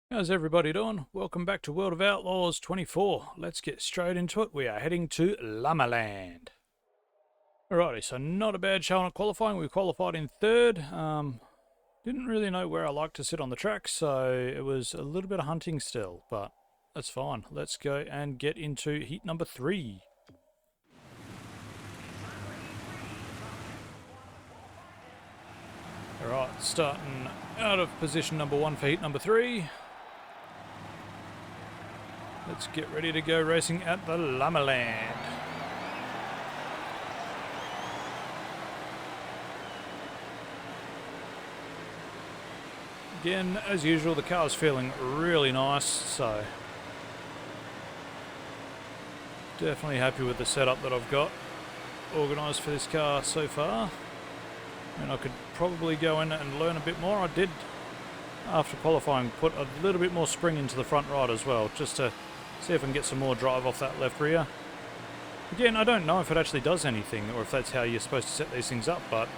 How's everybody doing? Welcome back to World of Outlaws 24. Let's get straight into it. We are heading to Limaland. Alrighty, so not a bad show at qualifying. We qualified in third. Didn't really know where I like to sit on the track, so it was a little bit of hunting still, but that's fine. Let's go and get into heat number 3. Alright, starting out of position number 1 for heat number 3. Let's get ready to go racing at the Limaland. Again, as usual, the car's feeling really nice, so definitely happy with the setup that I've got organised for this car so far. And I could probably go in and learn a bit more. I did, after qualifying, put a little bit more spring into the front right as well, just to see if I can get some more drive off that left rear. Again, I don't know if it actually does anything or if that's how you're supposed to set these things up, but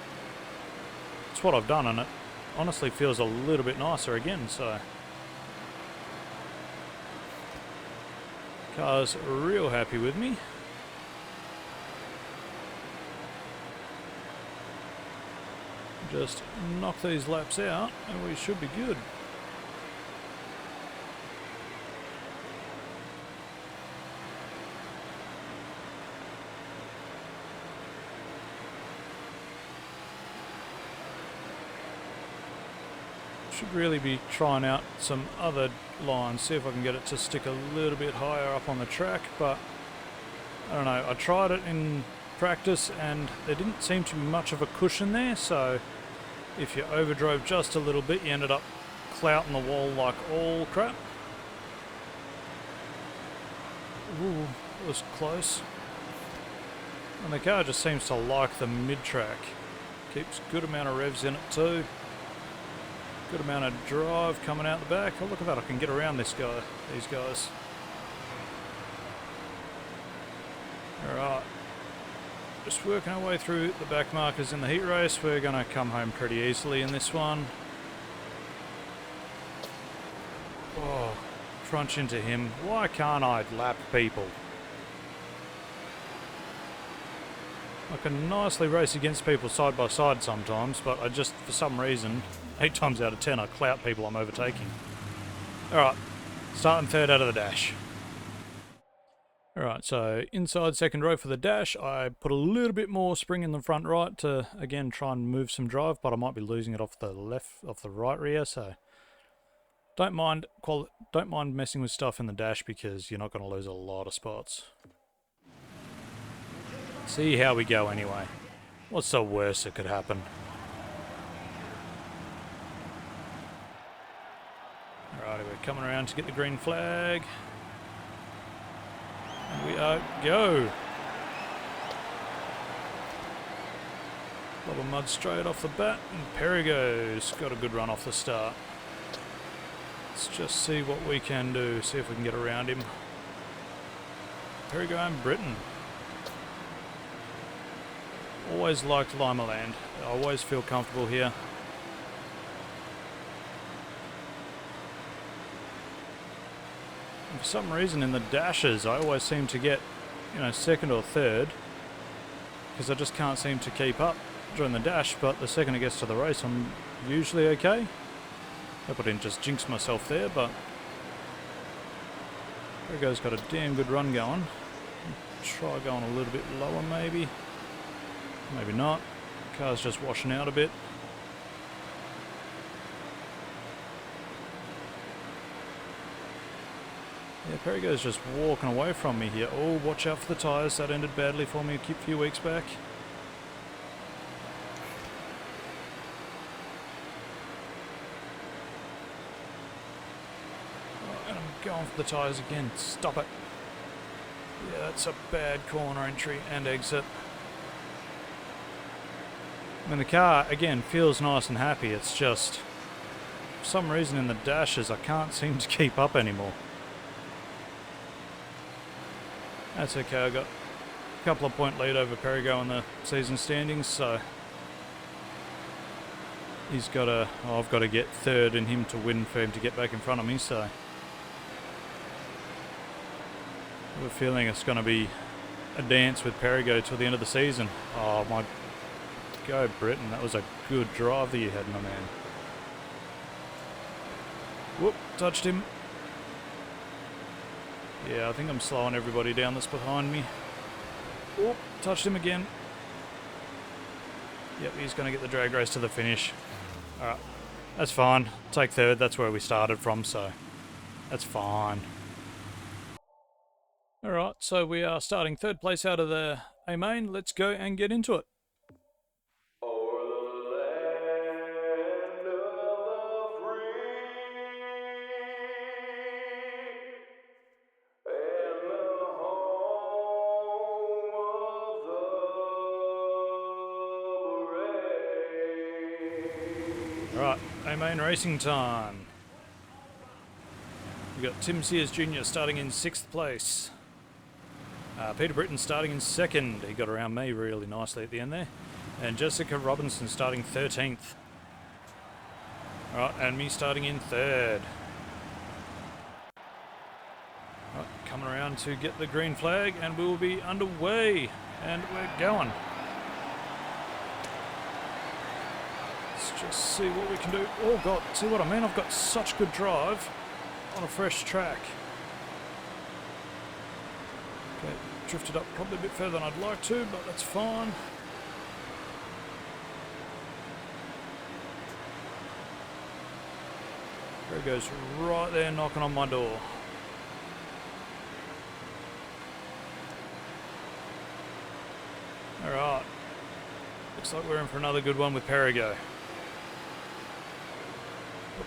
it's what I've done and it honestly feels a little bit nicer again, so. Car's real happy with me. Just knock these laps out and we should be good. Should really be trying out some other lines, see if I can get it to stick a little bit higher up on the track, but I don't know, I tried it in practice and there didn't seem to be much of a cushion there, so if you overdrove just a little bit you ended up clouting the wall like all crap. Ooh, that was close. And the car just seems to like the mid-track. Keeps good amount of revs in it too. Good amount of drive coming out the back. Oh, look at that, I can get around these guys. Alright. Just working our way through the back markers in the heat race. We're going to come home pretty easily in this one. Oh, crunch into him. Why can't I lap people? I can nicely race against people side by side sometimes, but I just, for some reason, 8 times out of 10 I clout people I'm overtaking. Alright, starting third out of the dash. Alright, so inside second row for the dash, I put a little bit more spring in the front right to, again, try and move some drive, but I might be losing it off the right rear, so don't mind messing with stuff in the dash because you're not going to lose a lot of spots. See how we go anyway. What's the worst that could happen? Alrighty, we're coming around to get the green flag. And we are go. Lob of mud straight off the bat, and Perigo's got a good run off the start. Let's just see what we can do, see if we can get around him. Perigo and Britain. Always liked Limaland. I always feel comfortable here. And for some reason in the dashes I always seem to get, second or third, because I just can't seem to keep up during the dash, but the second it gets to the race I'm usually okay. Hope I didn't just jinx myself there, but Perigo's got a damn good run going. Try going a little bit lower maybe. Maybe not. Car's just washing out a bit. Yeah, Perigo's just walking away from me here. Oh, watch out for the tyres. That ended badly for me a few weeks back. Oh, and I'm going for the tyres again. Stop it. Yeah, that's a bad corner entry and exit. I mean, the car, again, feels nice and happy. It's just, for some reason in the dashes, I can't seem to keep up anymore. That's okay, I got a couple of point lead over Perigo in the season standings, so he's got to... Oh, I've got to get third and him to win for him to get back in front of me, so... I have a feeling it's going to be a dance with Perigo till the end of the season. Oh, my... Go, Britain. That was a good drive that you had, my man. Whoop, touched him. Yeah, I think I'm slowing everybody down that's behind me. Whoop, touched him again. Yep, he's going to get the drag race to the finish. Alright, that's fine. Take third, that's where we started from, so that's fine. Alright, so we are starting third place out of the A main. Let's go and get into it. Alright, A main racing time. We've got Tim Sears Jr. starting in 6th place. Peter Britton starting in 2nd. He got around me really nicely at the end there. And Jessica Robinson starting 13th. Alright, and me starting in 3rd. Alright, coming around to get the green flag, and we will be underway. And we're going. Let's just see what we can do. Oh god, see what I mean? I've got such good drive on a fresh track. Okay, drifted up probably a bit further than I'd like to, but that's fine. There it goes, right there knocking on my door. Alright, looks like we're in for another good one with Perigo.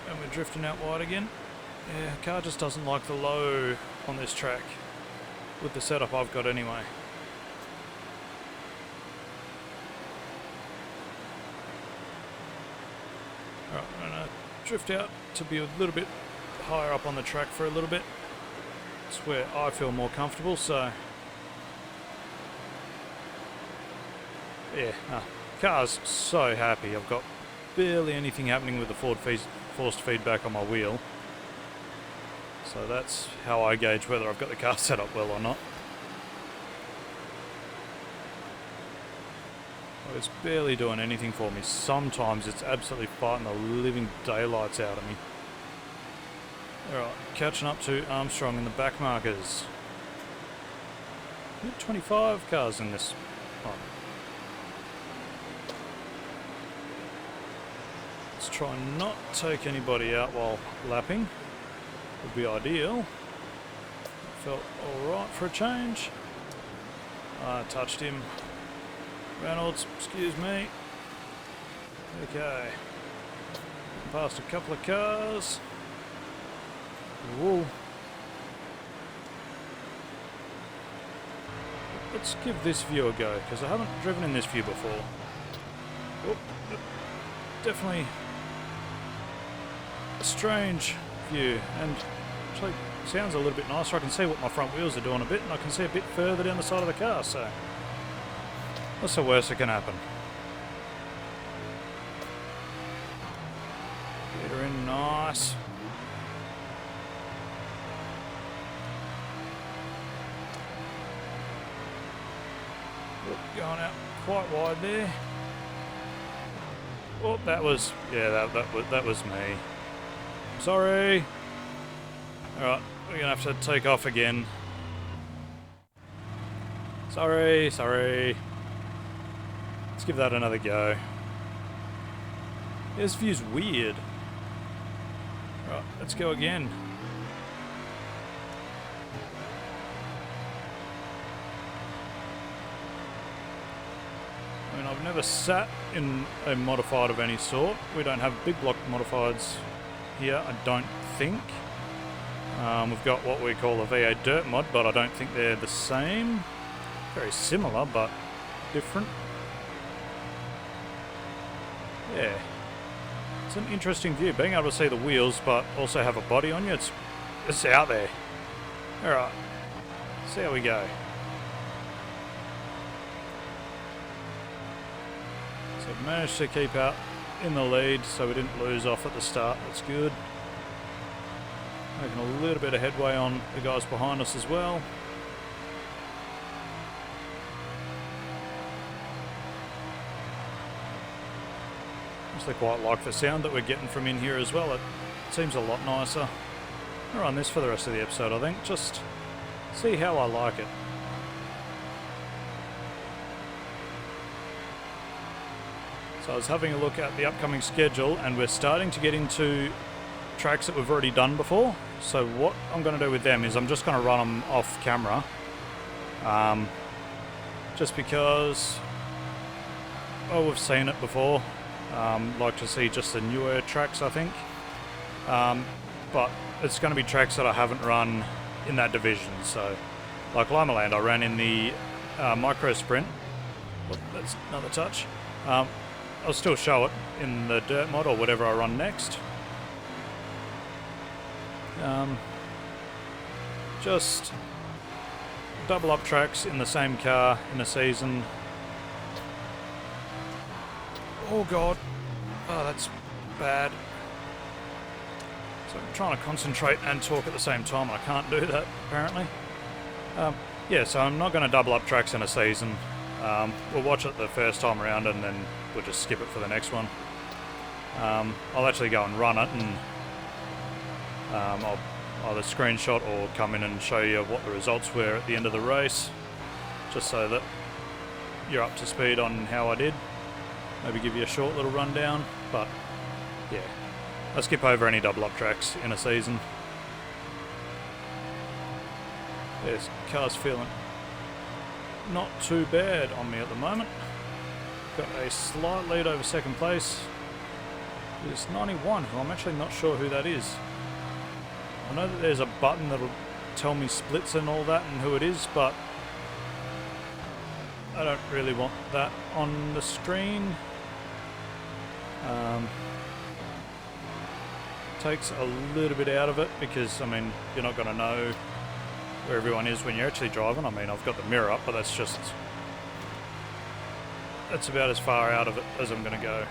And we're drifting out wide again. Yeah, car just doesn't like the low on this track with the setup I've got anyway. Alright, I'm going to drift out to be a little bit higher up on the track for a little bit. It's where I feel more comfortable, so... Yeah, car's so happy. I've got barely anything happening with the forced feedback on my wheel. So that's how I gauge whether I've got the car set up well or not. Oh, it's barely doing anything for me. Sometimes it's absolutely fighting the living daylights out of me. Alright, catching up to Armstrong in the back markers. 25 cars in this one. Let's try and not take anybody out while lapping. Would be ideal. Felt alright for a change. I touched him. Reynolds, excuse me. Okay. Past a couple of cars. Whoa. Let's give this view a go, because I haven't driven in this view before. Oh, definitely a strange view, and actually sounds a little bit nicer. I can see what my front wheels are doing a bit, and I can see a bit further down the side of the car, so what's the worst that can happen? Get her in nice. Going out quite wide there. Oh, that was, yeah, that was me. Sorry. Alright, we're gonna have to take off again. Sorry. Let's give that another go. This view's weird. Right, let's go again. I mean, I've never sat in a modified of any sort. We don't have big block modifieds here, I don't think. We've got what we call a V8 dirt mod, but I don't think they're the same. Very similar, but different. Yeah. It's an interesting view, being able to see the wheels, but also have a body on you. It's out there. Alright. See how we go. So I've managed to keep out in the lead, so we didn't lose off at the start. That's good. Making a little bit of headway on the guys behind us as well. Actually quite like the sound that we're getting from in here as well. It seems a lot nicer. I'll run this for the rest of the episode, I think. Just see how I like it. So I was having a look at the upcoming schedule, and we're starting to get into tracks that we've already done before. So what I'm going to do with them is I'm just going to run them off camera. Just because, well, we've seen it before. Like to see just the newer tracks, I think. But it's going to be tracks that I haven't run in that division. So, like Limaland, I ran in the micro sprint. Oh, that's another touch. I'll still show it in the dirt mod or whatever I run next. Just double up tracks in the same car in a season. Oh god, oh that's bad. So I'm trying to concentrate and talk at the same time. I can't do that apparently. Yeah, so I'm not going to double up tracks in a season. We'll watch it the first time around and then we'll just skip it for the next one. I'll actually go and run it, and I'll either screenshot or come in and show you what the results were at the end of the race, just so that you're up to speed on how I did. Maybe give you a short little rundown, but yeah, I'll skip over any double up tracks in a season. This car's feeling not too bad on me at the moment. Got a slight lead over second place. It's 91, who I'm actually not sure who that is. I know that there's a button that'll tell me splits and all that and who it is, but I don't really want that on the screen. Takes a little bit out of it because, I mean, you're not going to know where everyone is when you're actually driving. I mean, I've got the mirror up, but that's about as far out of it as I'm going to go.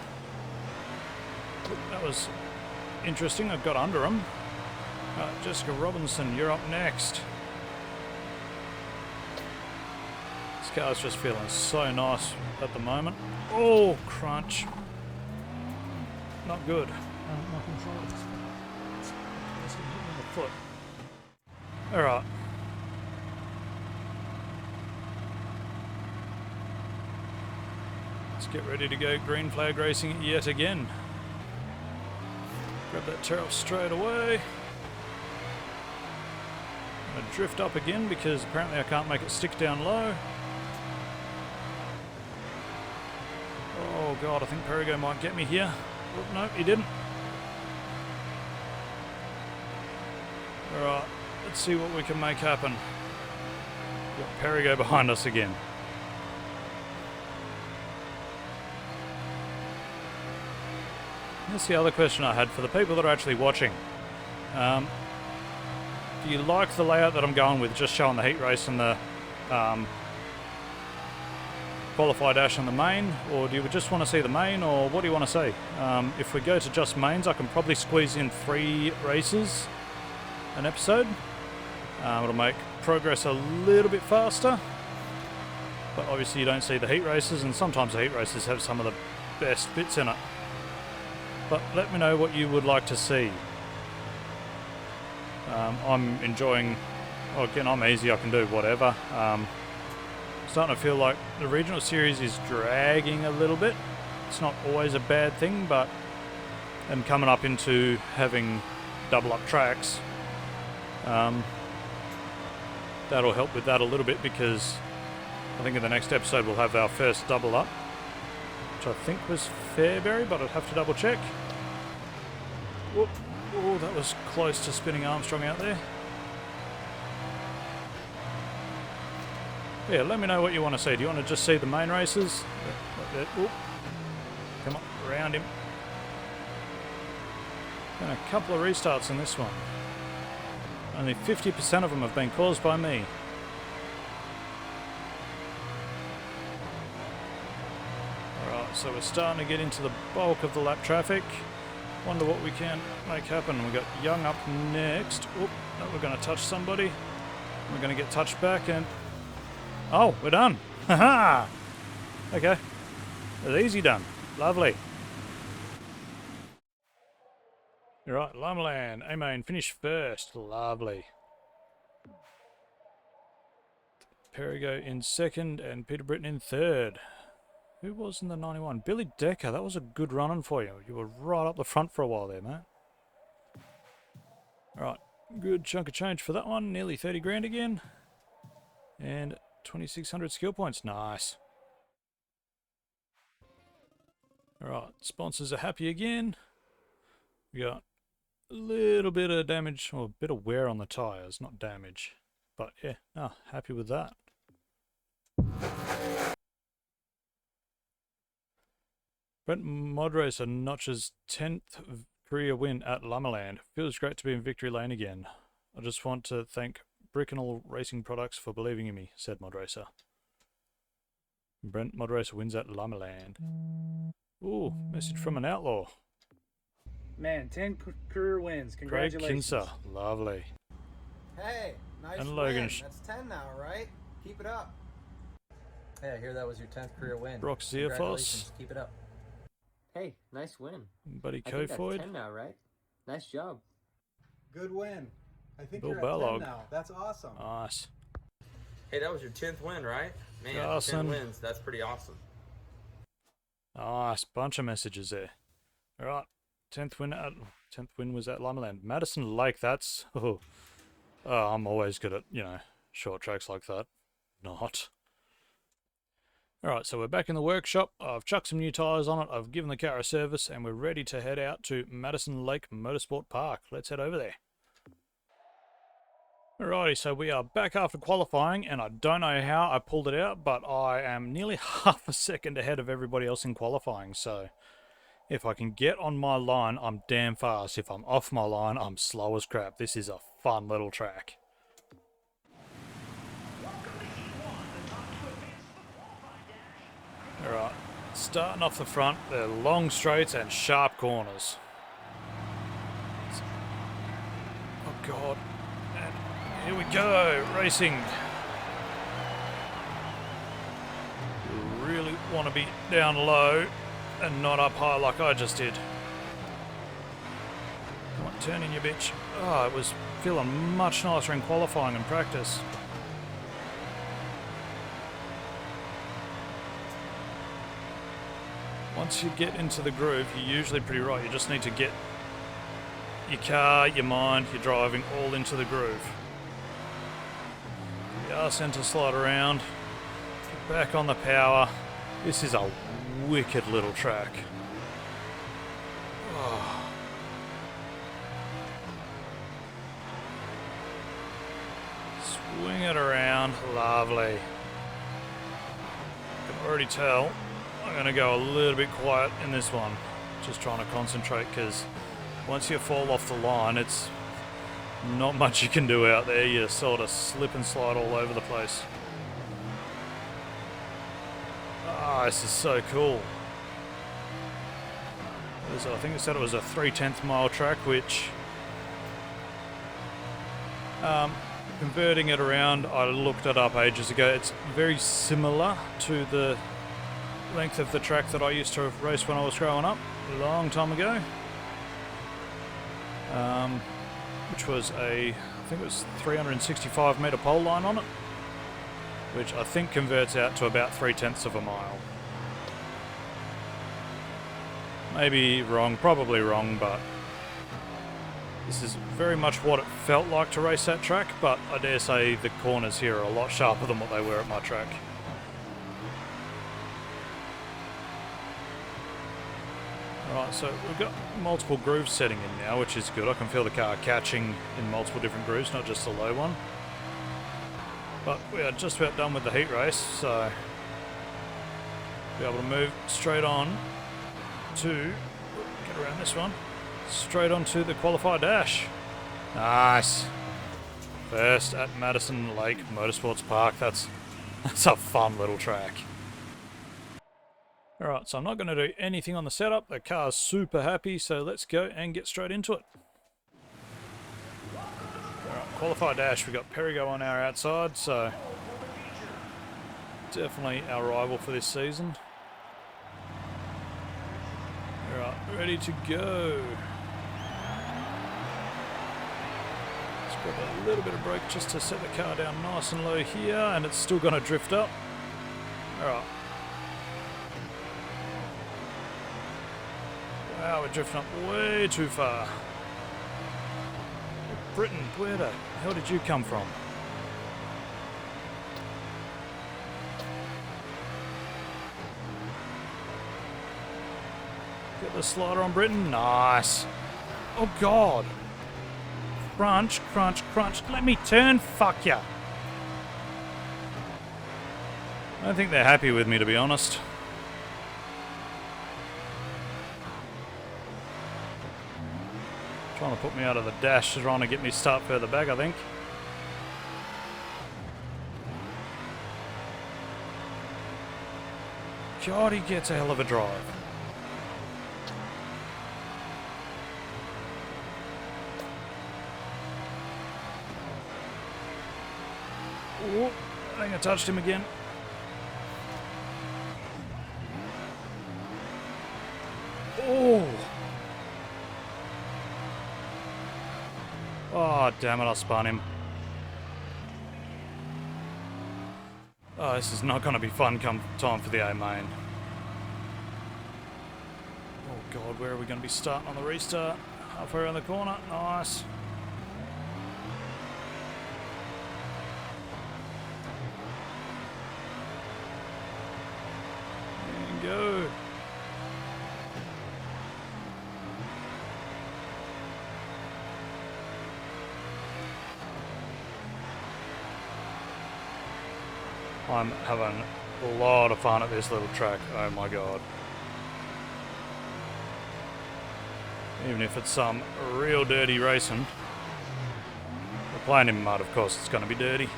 That was interesting. I got under him. Jessica Robinson, you're up next. This car's just feeling so nice at the moment. Oh, crunch. Not good. My controls. It's hit me in the foot. Alright. Let's get ready to go green flag racing yet again. Grab that tear off straight away. I'm going to drift up again because apparently I can't make it stick down low. Oh god, I think Perigo might get me here. Oh, no, he didn't. Alright, let's see what we can make happen. Got Perigo behind us again. That's the other question I had for the people that are actually watching. Do you like the layout that I'm going with, just showing the heat race and the qualify dash and the main, or do you just want to see the main, or what do you want to see? If we go to just mains, I can probably squeeze in 3 races an episode. It'll make progress a little bit faster, but obviously you don't see the heat races, and sometimes the heat races have some of the best bits in it. But let me know what you would like to see. I'm enjoying, well, again, I'm easy, I can do whatever. Starting to feel like the regional series is dragging a little bit. It's not always a bad thing, but I'm coming up into having double up tracks. That'll help with that a little bit, because I think in the next episode we'll have our first double up, which I think was Fairbury, but I'd have to double check. Whoop. Oh, that was close to spinning Armstrong out there. Yeah, let me know what you want to see. Do you want to just see the main races? Like that. Oop. Come on, around him. And a couple of restarts in this one. Only 50% of them have been caused by me. Alright, so we're starting to get into the bulk of the lap traffic. Wonder what we can make happen. We've got Young up next. Oop, no, we're going to touch somebody. We're going to get touched back and... Oh, we're done. Haha! Okay. It's easy done. Lovely. Alright, Limaland. A-Main, finish first. Lovely. Perigo in second and Peter Britton in third. Who was in the 91? Billy Decker. That was a good run-in for you. You were right up the front for a while there, mate. Alright, good chunk of change for that one. Nearly 30 grand again. And 2,600 skill points. Nice. Alright, sponsors are happy again. We got a little bit of damage, or a bit of wear on the tyres, not damage. But yeah, happy with that. Brent Modracer notches 10th career win at Limaland. Feels great to be in victory lane again. I just want to thank Brickenall Racing Products for believing in me, said Modracer. Brent Modracer wins at Limaland. Ooh, message from an outlaw. Man, 10 career wins. Congratulations. Greg Kinser, lovely. Hey, nice And win. Logan That's 10 now, right? Keep it up. Hey, I hear that was your 10th career win. Brock Zierfoss. Congratulations. Keep it up. Hey, nice win. Buddy I think that's Kofoid. 10 now, right? Nice job. Good win. I think Bill you're at Bellog. 10 now. That's awesome. Nice. Hey, that was your 10th win, right? Man, Awesome. 10 wins. That's pretty awesome. Nice. Bunch of messages there. Alright. 10th win was at Limaland. Madison Lake, that's... Oh, I'm always good at, short tracks like that. Not. Alright, so we're back in the workshop. I've chucked some new tyres on it. I've given the car a service, and we're ready to head out to Madison Lake Motorsport Park. Let's head over there. Alrighty, so we are back after qualifying, and I don't know how I pulled it out, but I am nearly half a second ahead of everybody else in qualifying, so if I can get on my line, I'm damn fast. If I'm off my line, I'm slow as crap. This is a fun little track. Alright, starting off the front, they're long straights and sharp corners. Oh god. And here we go, racing. You really want to be down low and not up high like I just did. Come on, turn in, you bitch. Oh, it was feeling much nicer in qualifying and practice. Once you get into the groove, you're usually pretty right. You just need to get your car, your mind, your driving all into the groove. The R centre slide around, get back on the power. This is a wicked little track. Oh. Swing it around, lovely. I can already tell I'm going to go a little bit quiet in this one. Just trying to concentrate because once you fall off the line, it's not much you can do out there. You sort of slip and slide all over the place. Ah, this is so cool. I think it said it was a 3/10 mile track, which converting it around, I looked it up ages ago. It's very similar to the length of the track that I used to race when I was growing up, a long time ago. Which was I think it was 365 metre pole line on it, which I think converts out to about 3/10 of a mile. Maybe wrong, probably wrong, but this is very much what it felt like to race that track, but I dare say the corners here are a lot sharper than what they were at my track. Alright, so we've got multiple grooves setting in now, which is good. I can feel the car catching in multiple different grooves, not just the low one. But we are just about done with the heat race, so be able to move straight on to, get around this one, straight onto the qualified dash. Nice. First at Madison Lake Motorsports Park. That's a fun little track. Alright, so I'm not going to do anything on the setup. The car's super happy, so let's go and get straight into it. Alright, qualify dash. We've got Perigo on our outside, so definitely our rival for this season. Alright, ready to go. Let's grab a little bit of brake just to set the car down nice and low here, and it's still going to drift up. Alright. Wow, we're drifting up way too far. Britain, where the hell did you come from? Get the slider on Britain. Nice. Oh, God. Crunch, crunch, crunch. Let me turn, fuck ya. I don't think they're happy with me, to be honest. Trying to put me out of the dash, trying to get me start further back, I think. God, he gets a hell of a drive. Oh, I think I touched him again. Oh! Oh, damn it, I spun him. Oh, this is not going to be fun come time for the A main. Oh God, where are we going to be starting on the restart? Halfway around the corner, nice. And go. I'm having a lot of fun at this little track, oh my God. Even if it's some real dirty racing. We're playing in mud, of course, it's going to be dirty.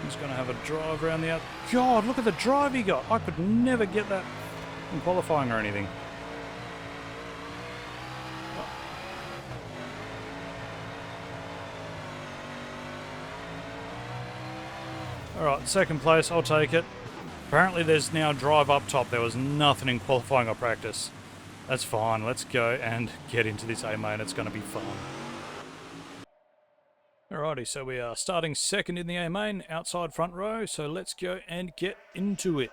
He's going to have a drive around the out. God, look at the drive he got! I could never get that in qualifying or anything. Alright, second place, I'll take it. Apparently there's now drive up top. There was nothing in qualifying or practice. That's fine, let's go and get into this A main. It's going to be fun. Alrighty, so we are starting second in the A main, outside front row. So let's go and get into it.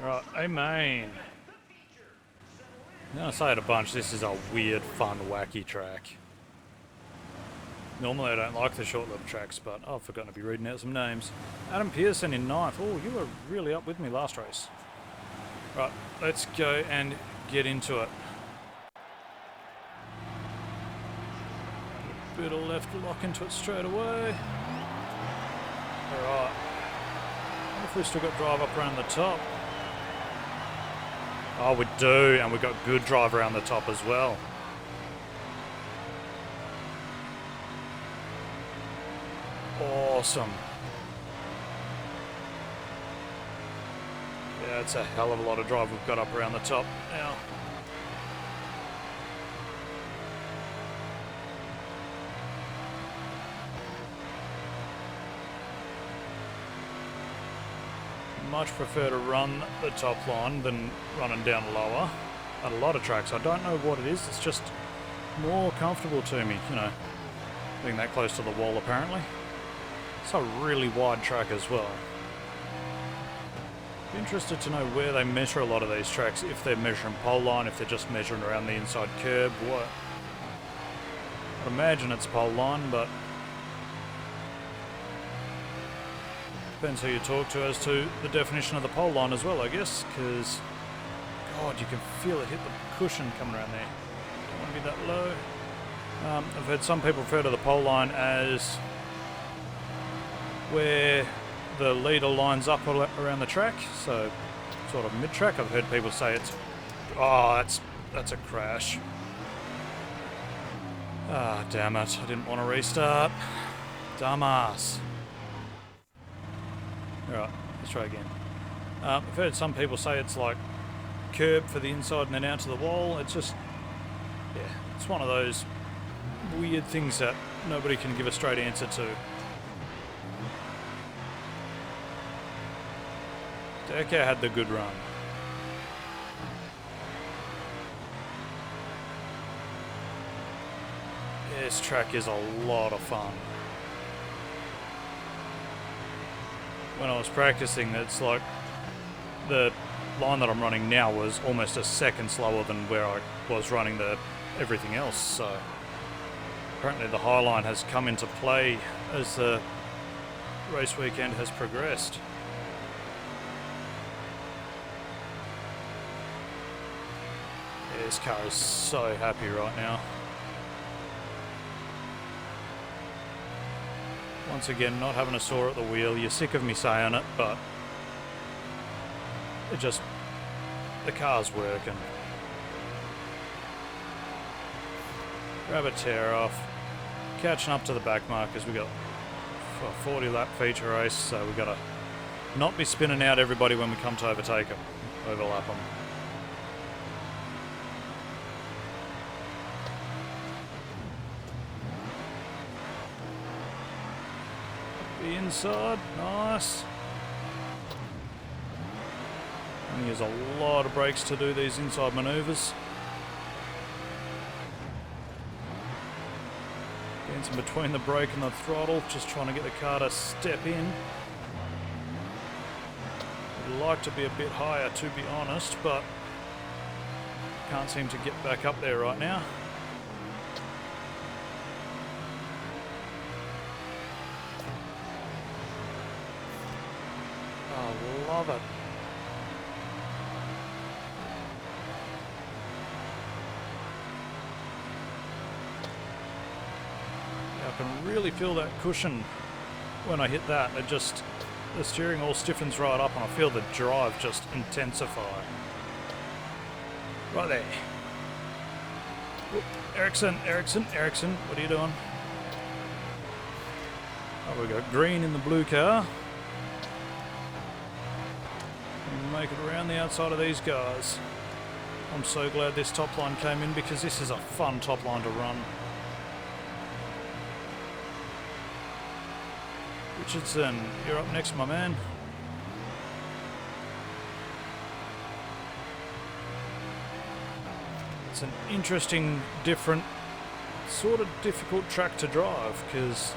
Right, A main. Now I say it a bunch, this is a weird, fun, wacky track. Normally I don't like the short little tracks, but I've forgotten to be reading out some names. Adam Pearson in 9th. Oh, you were really up with me last race. Right, let's go and get into it. Bit of left lock into it straight away. Alright. What if we still got drive up around the top? Oh, we do, and we've got good drive around the top as well. Awesome. Yeah, it's a hell of a lot of drive we've got up around the top now. Much prefer to run the top line than running down lower at a lot of tracks. I don't know what it is, it's just more comfortable to me, you know, being that close to the wall apparently. It's a really wide track as well. Be interested to know where they measure a lot of these tracks, if they're measuring pole line, if they're just measuring around the inside curb, what. I'd imagine it's pole line, but depends who you talk to as to the definition of the pole line as well, I guess, because, God, you can feel it hit the cushion coming around there. Don't want to be that low. I've heard some people refer to the pole line as where the leader lines up around the track, so sort of mid-track. I've heard people say it's... Oh, that's a crash. Ah, damn it. I didn't want to restart. Dumbass. Alright, let's try again. I've heard some people say it's like curb for the inside and then out to the wall. It's just... Yeah, it's one of those weird things that nobody can give a straight answer to. Decker had the good run. This track is a lot of fun. When I was practicing, it's like the line that I'm running now was almost a second slower than where I was running everything else, so apparently the high line has come into play as the race weekend has progressed. Yeah, this car is so happy right now. Once again, not having a saw at the wheel. You're sick of me saying it, but it just... the car's working. Grab a tear off. Catching up to the back markers. We got a 40 lap feature race, so we've got to not be spinning out everybody when we come to overtake them, overlap them. The inside, nice. And use a lot of brakes to do these inside manoeuvres. Dancing between the brake and the throttle, just trying to get the car to step in. I'd like to be a bit higher, to be honest, but can't seem to get back up there right now. Oh, love it. I can really feel that cushion when I hit that. It just, the steering all stiffens right up and I feel the drive just intensify. Right there. Whoop. Ericsson, what are you doing? Oh, we got green in the blue car. Make it around the outside of these guys. I'm so glad this top line came in because this is a fun top line to run. Richardson, you're up next, my man. It's an interesting, different, sort of difficult track to drive because,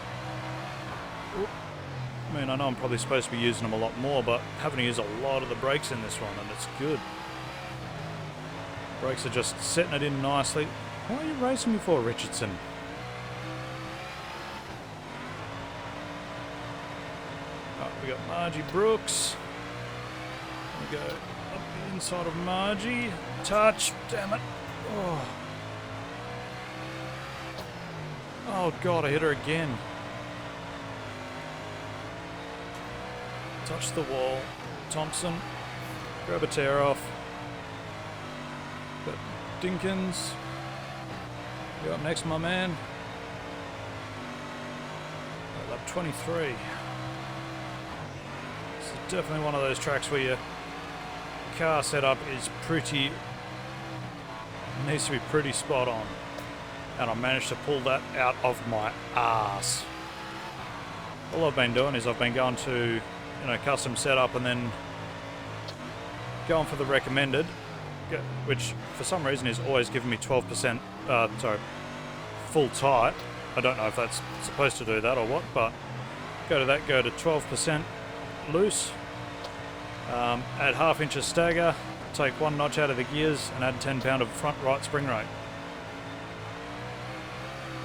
I mean, I know I'm probably supposed to be using them a lot more, but having to use a lot of the brakes in this one, and it's good. Brakes are just setting it in nicely. What are you racing me for, Richardson? Oh, we got Margie Brooks. We go up the inside of Margie. Touch, damn it. Oh. Oh God, I hit her again. Touch the wall. Thompson. Grab a tear off. Got Dinkins. You're up next, my man. Lap 23. This is definitely one of those tracks where your car setup is pretty... needs to be pretty spot on. And I managed to pull that out of my ass. All I've been doing is I've been going to, custom setup and then going for the recommended, which for some reason is always giving me 12%, full tight. I don't know if that's supposed to do that or what, but go to that, go to 12% loose, add ½ inch of stagger, take 1 notch out of the gears and add 10 pound of front right spring rate.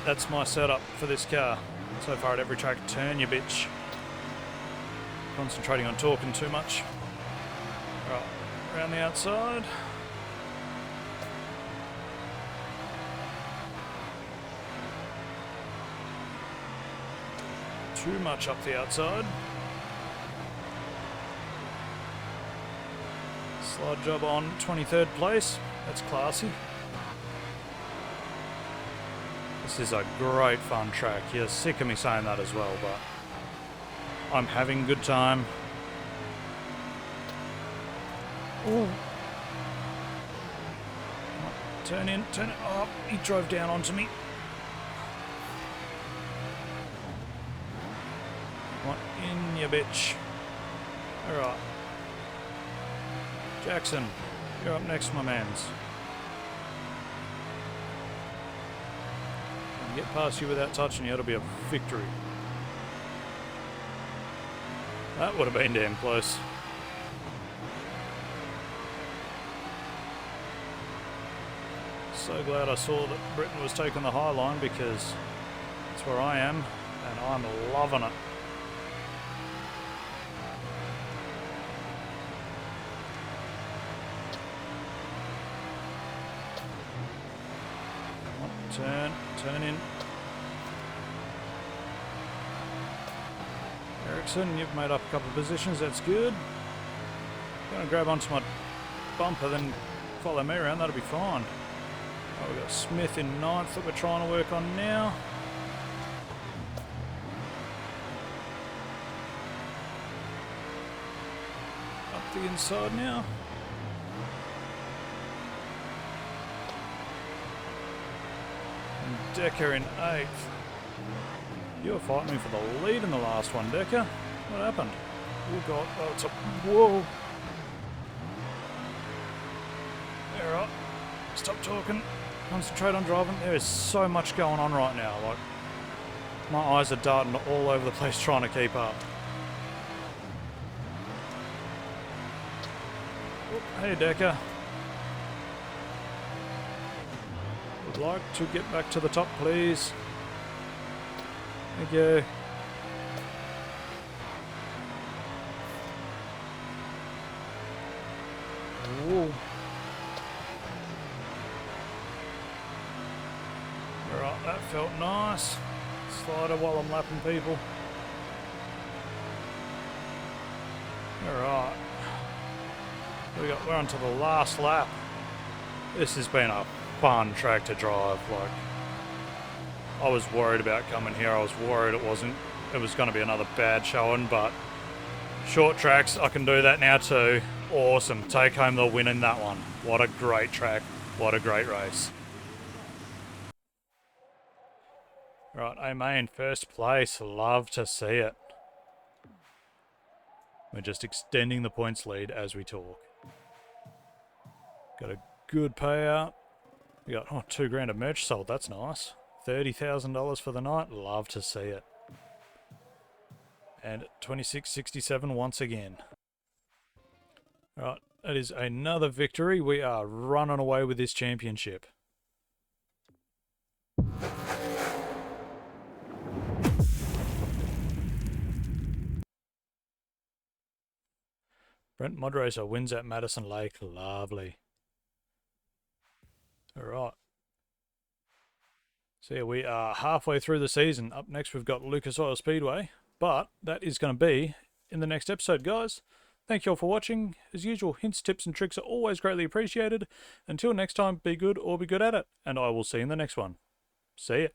That's my setup for this car. So far at every track, turn you bitch. Concentrating on talking too much. Right, around the outside. too much up the outside. Slide job on 23rd place. That's classy. This is a great fun track. You're sick of me saying that as well, but I'm having a good time. Ooh. Turn in, turn it. Oh, he drove down onto me. Come on, in you bitch. Alright. Jackson, you're up next, my mans. Get past you without touching you, it'll be a victory. That would have been damn close. So glad I saw that Britain was taking the high line, because that's where I am and I'm loving it. Turn in. Ericsson, you've made up a couple of positions, that's good. Gonna grab onto my bumper, then follow me around, that'll be fine. Oh, we've got Smith in 9th that we're trying to work on now. Up the inside now. Decker in 8th. You were fighting me for the lead in the last one, Decker. What happened? Oh god, oh it's a... Whoa! Alright, stop talking. Concentrate on driving. There is so much going on right now. Like, my eyes are darting all over the place trying to keep up. Oh, hey Decker. Would like to get back to the top, please. Thank you. Whoa. Alright, that felt nice. Slider while I'm lapping people. Alright. We're on to the last lap. This has been a fun track to drive. Like, I was worried about coming here. I was worried it was going to be another bad showing, but short tracks, I can do that now too. Awesome. Take home the win in that one. What a great track. What a great race. Right, Amy in first place. Love to see it. We're just extending the points lead as we talk. Got a good payout. We got $2,000 of merch sold. That's nice. $30,000 for the night. Love to see it. And 26.67 once again. Right, that is another victory. We are running away with this championship. Brent Modracer wins at Madison Lake. Lovely. Alright. So yeah, we are halfway through the season. Up next we've got Lucas Oil Speedway. But that is going to be in the next episode, guys. Thank you all for watching. As usual, hints, tips and tricks are always greatly appreciated. Until next time, be good or be good at it. And I will see you in the next one. See ya.